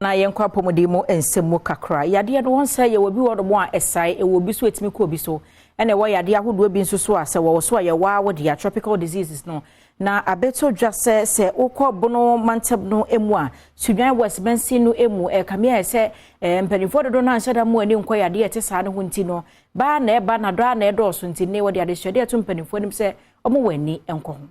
na yenkwa pomodimo ensemu kakra yade no won say ye wobi wodo mo a esai e wobi so etimi ko obi so ene wo yade ahodo bi nso so ase wo so ye wa wo dia tropical diseases no na abeto dwa se ukọ bono mantem no emu a Sunyani West bensi no emu kamia se mpanifo dodo na anhyada mu ani nkọ yade ete saa ne ho nti no ba na eba na do na edo so nti ne wo de ade hyede eto mpanifo nim se omo wani enko ho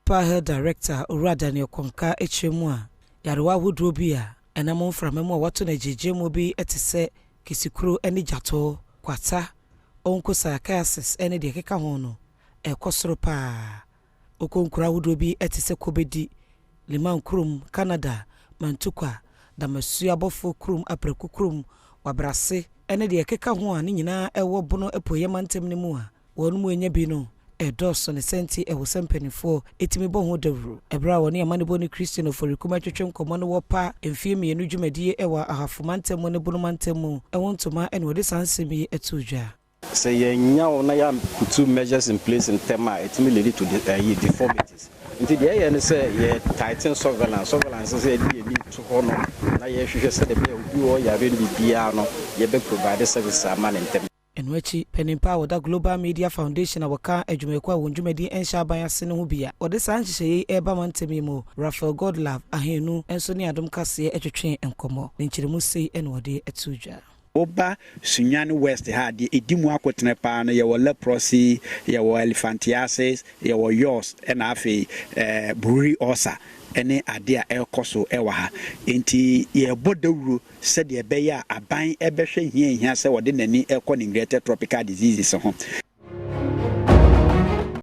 Health Director Daniel Konka echemu a yarewa hodro bi a enamo mframemu a wato na jejemu bi etise kisikuro eni jato kwata onkosa Kasee eni de keka ho no ekosoro pa okonkura hodro bi etise kobedi liman krum Canada mantukwa damasu abofo krum apreku krum wabrase eni de keka ho a nyina ewo bono epoye mantem ne mu a wonu mu enya bi no edoso ne senti ewo sempenifo etimi bo ho dawru ebra woni amanebo ni Christian for rikuma twetwem komo no wopa emfie mienu dwumadie ewa ahafomantem ne bonomantem ewontoma ene wode sansemi etudwa say yenya na ya kutu measures in place in tema etimi lead to the deformities nti de ye ne say ye tighten surveillance say dey need to hono na ye hwehwe say de be obi wo yare ni bia no ye be provide service amanentem enwechi penimpa woda Global Media Foundation awaka adwumekwa wonjumadi enshaban ase ne ho bia ode sanhyehyeye eba mantemi mu Rafael Godlove ahenu enso ne Adom Kasee etwetwe enkomo nkyiremu sei ene wode etudwa Oba Sunyani West ha de edimu akotene pa no ye wo leprosy ye wo elephantiasis ye wo yos na afi buri osa ene ade a ekoso ewa ha enti ye bodawuro se de be ya aban ebehwe hia se wode nani ekọ integrated tropical diseases ho